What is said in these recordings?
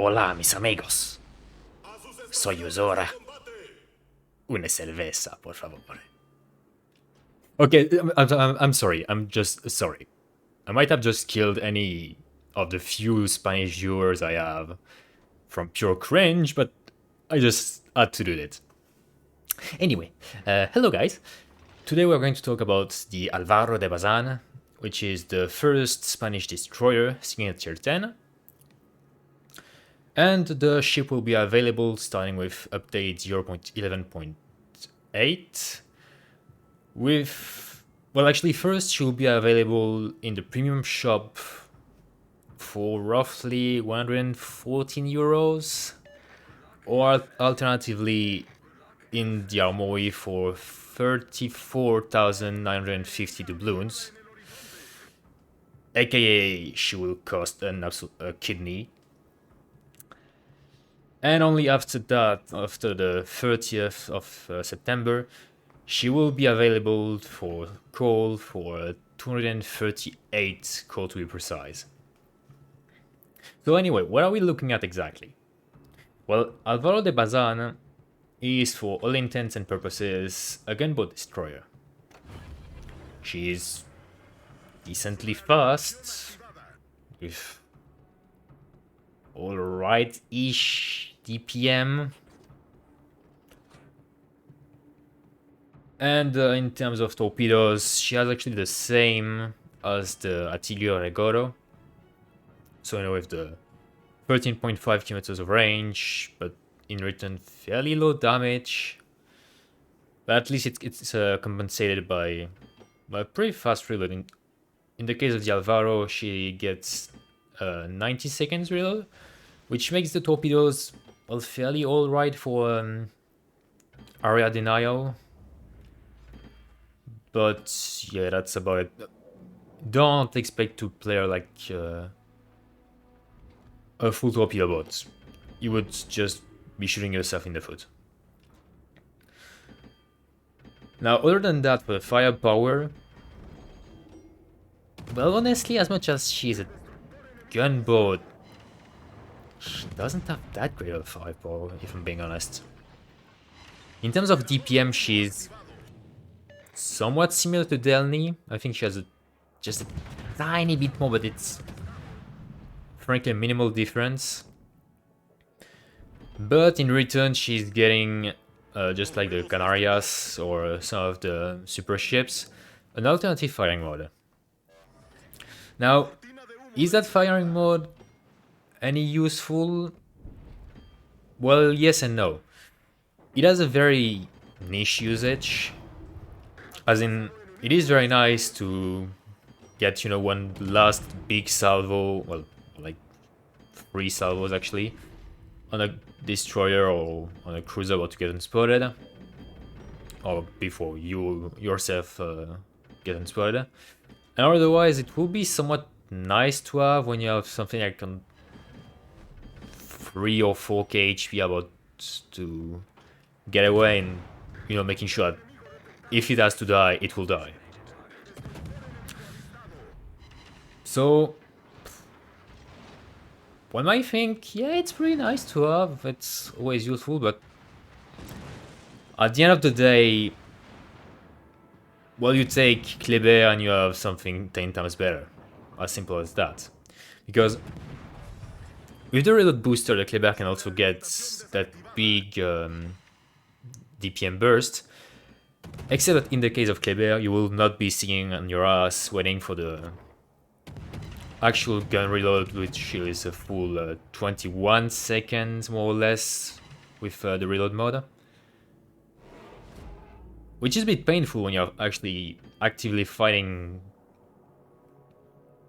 Hola, mis amigos. Soy Uzora. Una cerveza, por favor. Okay, I'm sorry. I'm just sorry. I might have just killed any of the few Spanish viewers I have from pure cringe, but I just had to do it. Anyway, hello guys. Today we're going to talk about the Álvaro de Bazán, which is the first Spanish destroyer seen at tier 10. And the ship will be available starting with update 0.11.8. With, well, actually, first she will be available in the premium shop for roughly 114 euros, or alternatively in the armory for 34,950 doubloons, aka she will cost an absolute kidney. And only after that, after the 30th of September, she will be available for coal for 238 coal to be precise. So anyway, what are we looking at exactly? Well, Álvaro de Bazán is for all intents and purposes a gunboat destroyer. She is decently fast, with alright-ish DPM. And in terms of torpedoes, she has actually the same as the Attilio Regoro. So with the 13.5 kilometers of range, but in return fairly low damage. But at least it's compensated by pretty fast reloading. In the case of the Álvaro, she gets 90 seconds reload, which makes the torpedoes, well, fairly alright for area denial. But yeah, that's about it. Don't expect to play like a full torpedo boat. You would just be shooting yourself in the foot. Now, other than that, for firepower, well, honestly, as much as she's a gunboat, she doesn't have that great of firepower, if I'm being honest. In terms of DPM, she's somewhat similar to Delny. I think she has just a tiny bit more, but it's frankly a minimal difference. But in return, she's getting, just like the Canarias or some of the super ships, an alternative firing mode. Now, is that firing mode any useful? Well, yes and no. It has a very niche usage, as in, it is very nice to get, one last big salvo, well, like 3 salvos actually, on a destroyer or on a cruiser about to get unspotted, or before you yourself get unspotted. And otherwise, it will be somewhat nice to have when you have something like on 3 or 4k HP about to get away, and making sure that if it has to die, it will die. So one might think, yeah, it's pretty nice to have, it's always useful, but at the end of the day, well, you take Kleber and you have something 10 times better. As simple as that. Because with the reload booster, the Kleber can also get that big DPM burst. Except that in the case of Kleber, you will not be sitting on your ass waiting for the actual gun reload, which is a full 21 seconds, more or less, with the reload mode. Which is a bit painful when you're actually actively fighting,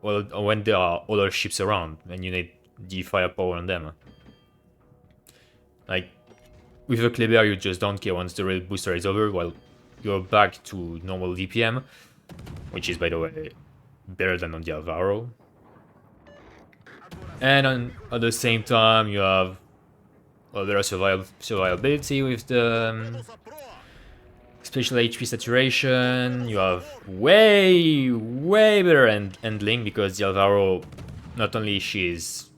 well, when there are other ships around and you need the firepower on them. Like, with a Kleber, you just don't care once the reload booster is over, while you're back to normal DPM, which is, by the way, better than on the Álvaro. And at the same time, you have better survivability with the special HP saturation. You have way better handling, because the Álvaro, not only she's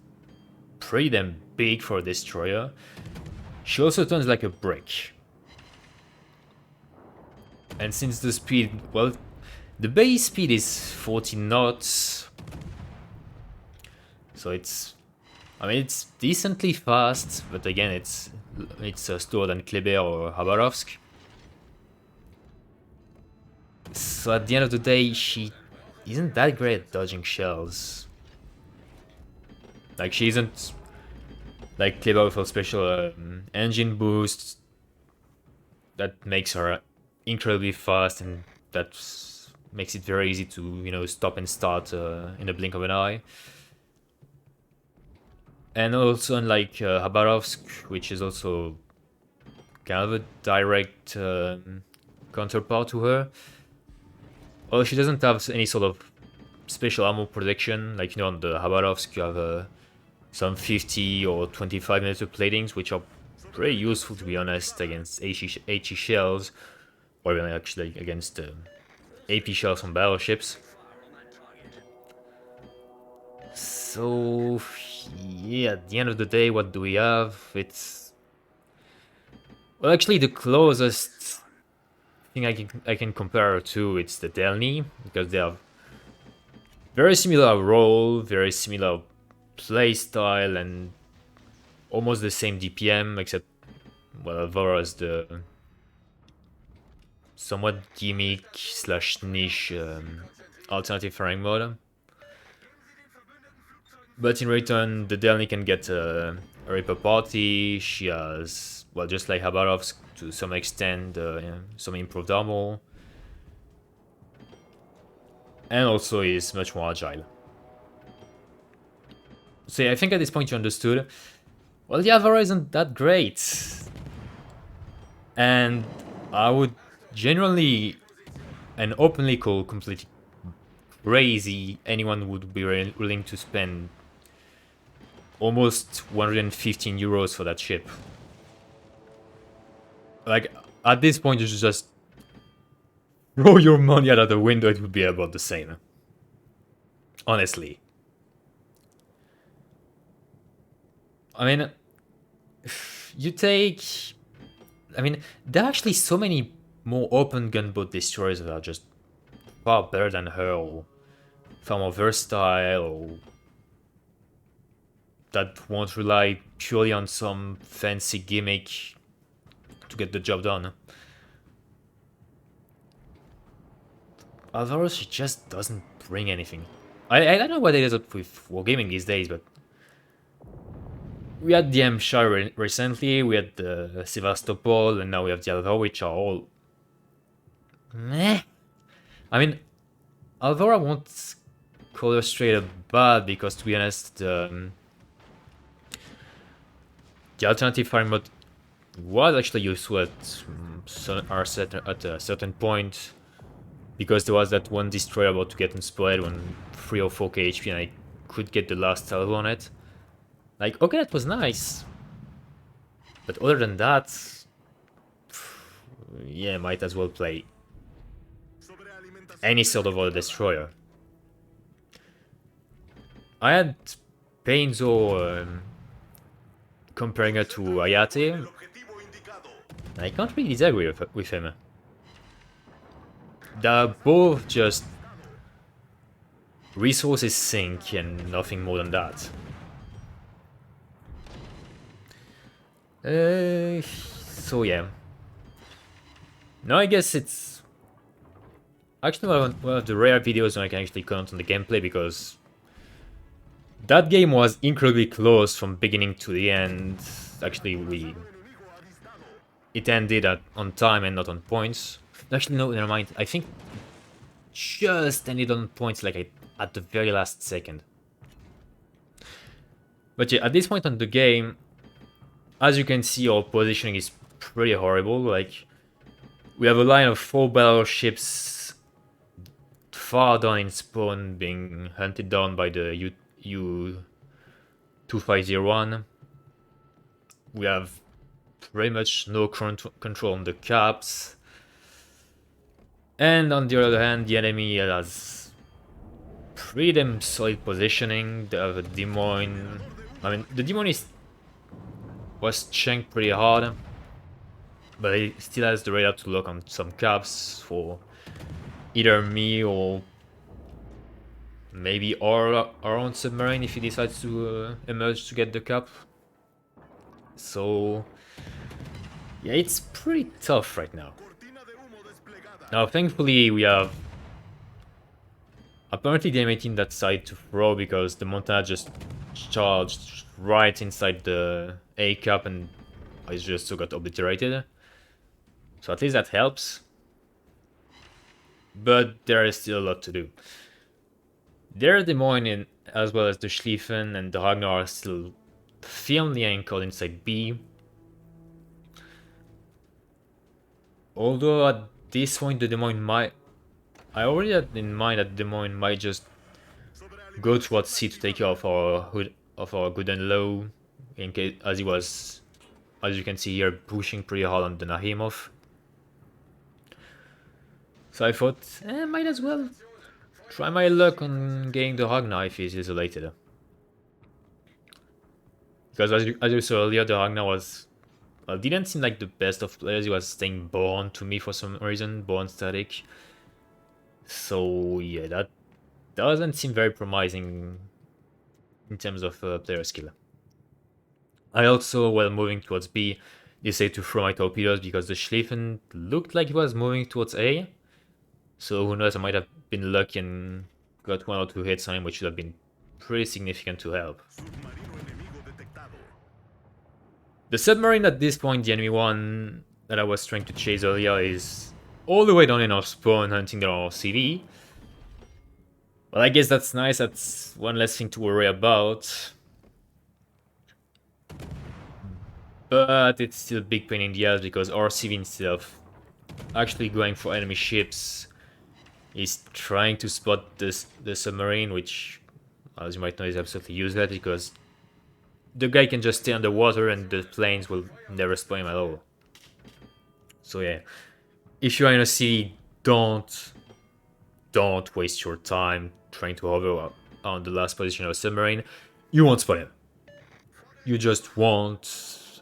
pretty damn big for a destroyer. She also turns like a brick. And since the speed, well, the base speed is 40 knots. So it's, I mean, it's decently fast, but again, it's slower than Kleber or Khabarovsk. So at the end of the day, she isn't that great at dodging shells. Like, she isn't like Kleber with a special engine boost that makes her incredibly fast, and that makes it very easy to, you know, stop and start in the blink of an eye. And also unlike Khabarovsk, which is also kind of a direct counterpart to her, well, she doesn't have any sort of special ammo protection. Like, you know, on the Khabarovsk you have some 50 or 25 meter platings, which are pretty useful, to be honest, against HE shells, or even actually against AP shells on battleships. So yeah, at the end of the day, what do we have? It's, well, actually the closest thing I can compare her to, it's the Delny, because they have very similar role, very similar playstyle, and almost the same DPM, except, well, Alvaro is the somewhat gimmick slash niche alternative firing mode. But in return, the Delny can get a Reaper party. She has, well, just like Khabarovsk to some extent, some improved armor. And also is much more agile. So yeah, I think at this point you understood. Well, the Alvaro isn't that great. And I would genuinely and openly call completely crazy anyone who would be willing to spend almost 115 euros for that ship. Like, at this point you should just throw your money out of the window, it would be about the same. Honestly. I mean, you take... I mean, there are actually so many more open gunboat destroyers that are just far better than her, or far more versatile, or that won't rely purely on some fancy gimmick to get the job done. Alvaro, she just doesn't bring anything. I don't know what it is up with wargaming these days, but we had the M-Shire recently, we had the Sevastopol, and now we have the Alvaro, which are all meh. I mean, Alvaro won't call her straight up bad, because to be honest, the alternative firing mode was actually useful at a certain point, because there was that one destroyer about to get unspoiled when 3 or 4k HP and I could get the last salvo on it. Like, okay, that was nice. But other than that, yeah, might as well play any sort of other destroyer. I had pains or comparing her to Ayate. I can't really disagree with him. They're both just resources sink and nothing more than that. So yeah. Now I guess it's actually one of the rare videos when I can actually comment on the gameplay, because that game was incredibly close from beginning to the end. Actually, it ended on time and not on points. Actually, no, never mind. I think just ended on points, like at the very last second. But yeah, at this point on the game, as you can see, our positioning is pretty horrible. Like, we have a line of 4 battleships far down in spawn, being hunted down by the U-2501. We have pretty much no control on the caps. And on the other hand, the enemy has pretty damn solid positioning. They have a Des Moines I mean, the demon was chanked pretty hard, but he still has the radar to lock on some caps for either me or maybe our own submarine if he decides to emerge to get the cap. So yeah, it's pretty tough right now. Now thankfully we have apparently the enemy team that side to throw because the Montana just charged right inside the A cap and I just so got obliterated. So at least that helps. But there is still a lot to do. There, the Moines, as well as the Schlieffen and the Ragnar are still firmly anchored inside B. Although at this point the Des Moines might... I already had in mind that Des Moines might just go towards C to take care of our good and low, in case, as he was, as you can see here, pushing pretty hard on the Nahimov. So I thought, might as well try my luck on getting the Ragnar if he's isolated. Because as you saw earlier, the Ragnar was... didn't seem like the best of players. He was staying born to me for some reason, born static. So yeah, that doesn't seem very promising in terms of player skill. I also, while moving towards B, decided to throw my torpedoes because the Schlieffen looked like he was moving towards A. So who knows, I might have been lucky and got 1 or 2 hits on him, which would have been pretty significant to help. The submarine at this point, the enemy one that I was trying to chase earlier, is all the way down in our spawn hunting their CV. Well, I guess that's nice, that's one less thing to worry about. But it's still a big pain in the ass because our CV, instead of actually going for enemy ships, is trying to spot the submarine, which, as you might know, is absolutely useless because the guy can just stay underwater and the planes will never spot him at all. So yeah, if you are in a city, don't waste your time trying to hover on the last position of a submarine. You won't spot him. You just won't,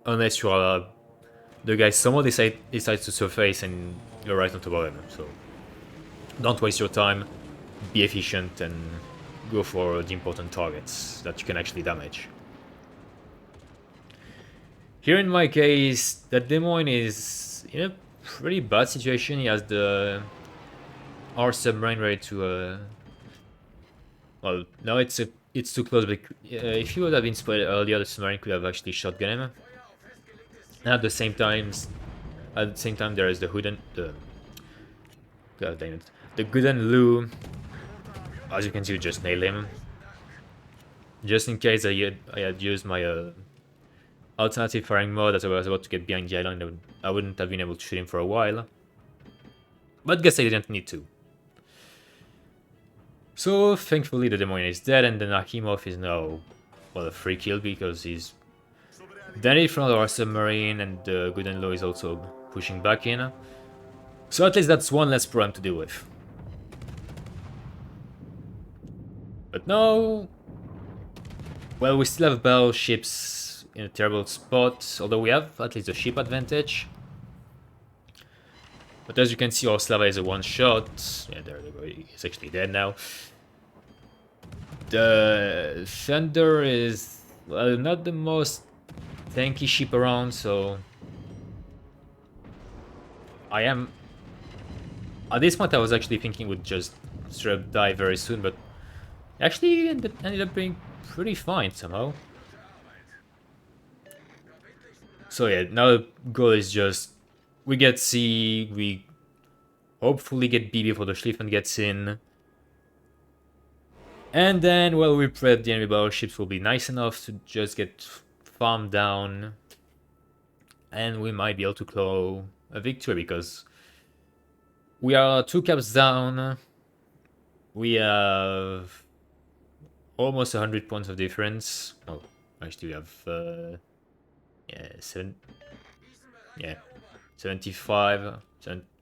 unless you are the guy someone decides to surface and you're right on top of him. So don't waste your time, be efficient, and go for the important targets that you can actually damage. Here in my case, the Des Moines is in a pretty bad situation. He has our submarine ready to... well, now it's too close, but if he would have been spotted earlier, the submarine could have actually shotgun him. And at the same time, there is the Hooden... God damn it. The Gooden Lou, as you can see, just nailed him. Just in case I had used my alternative firing mode as I was about to get behind the island, I wouldn't have been able to shoot him for a while. But guess I didn't need to. So thankfully the Des Moines is dead and the Nakhimov is now, well, a free kill because he's dead in front of our submarine and the Gooden Lou is also pushing back in. So at least that's one less problem to deal with. But now, well, we still have battleships in a terrible spot, although we have at least a ship advantage. But as you can see, our Slava is a one-shot. Yeah, there we go, he's actually dead now. The Thunder is, well, not the most tanky ship around, so... At this point I was actually thinking we'd just straight up die very soon, but actually ended up being pretty fine somehow. So yeah, now the goal is just, we get C, we hopefully get B before the Schlieffen gets in. And then, well, we pray that the enemy battleships will be nice enough to just get farmed down. And we might be able to claw a victory because we are 2 caps down. We have almost 100 points of difference. Oh, actually we have, yeah, 75,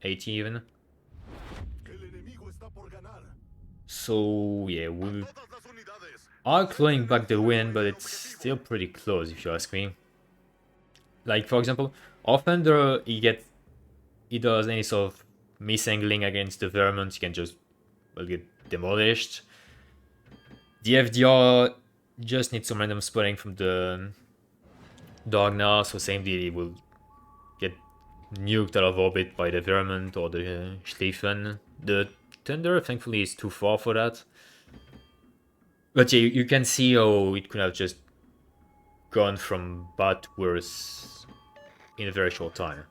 80 even. So yeah, are clawing back the win, but it's still pretty close if you ask me. Like, for example, Offender, he does any sort of misangling against the Vermont, he can just, well, get demolished. The FDR just needs some random spotting from the Dogna, so same deal, he will get nuked out of orbit by the Vermont or the Schlieffen. The Thunder, thankfully, is too far for that. But yeah, you can see how it could have just gone from bad to worse in a very short time.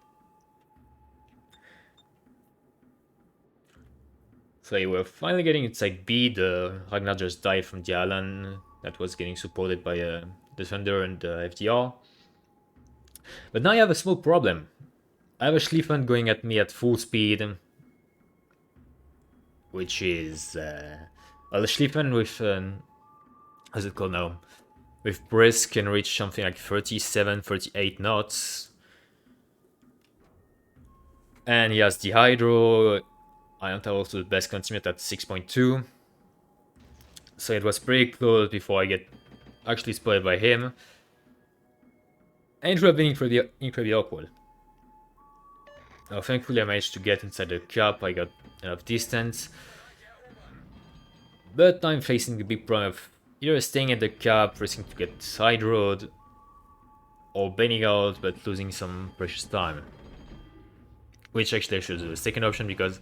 So yeah, we're finally getting inside B. The Ragnar just died from the island that was getting supported by the Thunder and the FDR. But now I have a small problem. I have a Schlieffen going at me at full speed, which is well, the Schlieffen with how's it called now? With Brisk can reach something like 37, 38 knots. And he has the Hydro. I don't have also the best continuity at 6.2. So it was pretty close before I get actually spotted by him. And it would have been incredibly awkward. Now, thankfully I managed to get inside the cap, I got enough distance. But now I'm facing the big problem of either staying at the cap, risking to get hydroed, or bailing out but losing some precious time. Which actually I should do the second option because,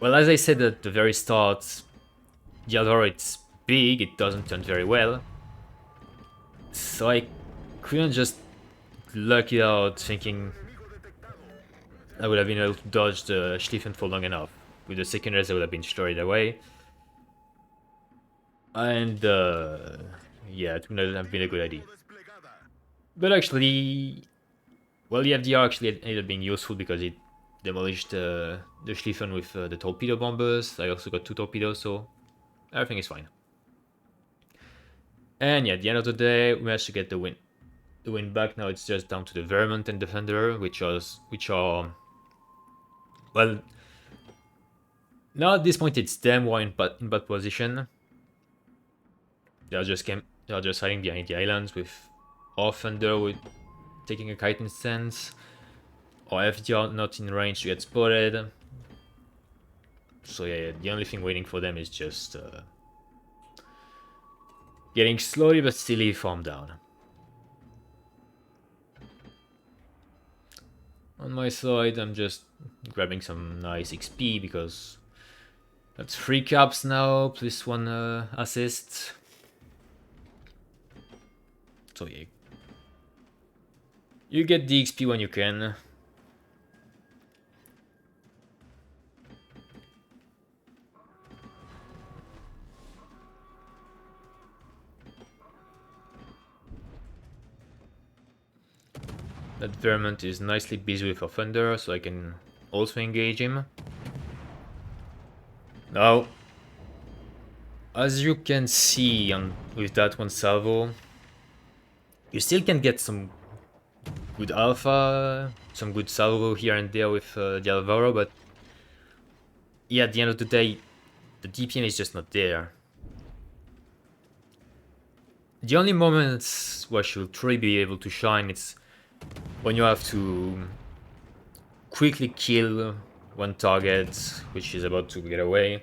well, as I said at the very start, the Álvaro, it's big, it doesn't turn very well. So I couldn't just luck it out thinking I would have been able to dodge the Schlieffen for long enough. With the second race I would have been destroyed away. And yeah, it would not have been a good idea. But actually, well, the FDR actually ended up being useful because it demolished the Schlieffen with the torpedo bombers. I also got 2 torpedoes, so everything is fine. And yeah, at the end of the day, we managed to get the win. The win back. Now it's just down to the Vermont and Defender, which are well. Now at this point, it's them who are in bad position. They are just hiding behind the islands with Offender with taking a chitin stance, or FDR not in range to get spotted. So yeah, the only thing waiting for them is just getting slowly but steadily farmed down. On my side, I'm just grabbing some nice XP because that's 3 caps now, plus 1 assist. So yeah, you get the XP when you can. That Vermont is nicely busy with Offender, so I can also engage him. Now, as you can see with that one salvo, you still can get some good alpha, some good salvo here and there with the Álvaro, but yeah, at the end of the day, the DPM is just not there. The only moments where she'll truly be able to shine, it's when you have to quickly kill one target, which is about to get away.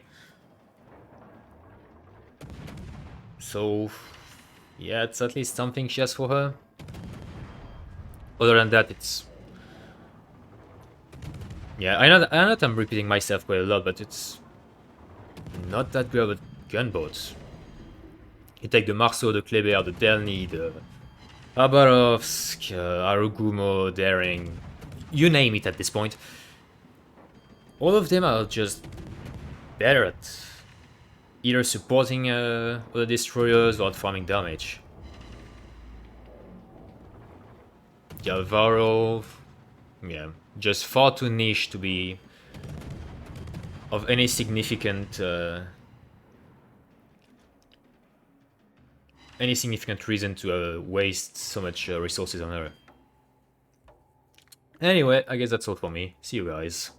So, yeah, it's at least something she has for her. Other than that, it's... yeah, I know that I'm repeating myself quite a lot, but it's not that good with gunboats. You take the Marceau, the Kleber, the Delny, the Khabarovsk, Arugumo, Daring, you name it at this point. All of them are just better at either supporting other destroyers or farming damage. The Álvaro, yeah, just far too niche to be of any significant reason to waste so much resources on her. Anyway, I guess that's all for me. See you guys.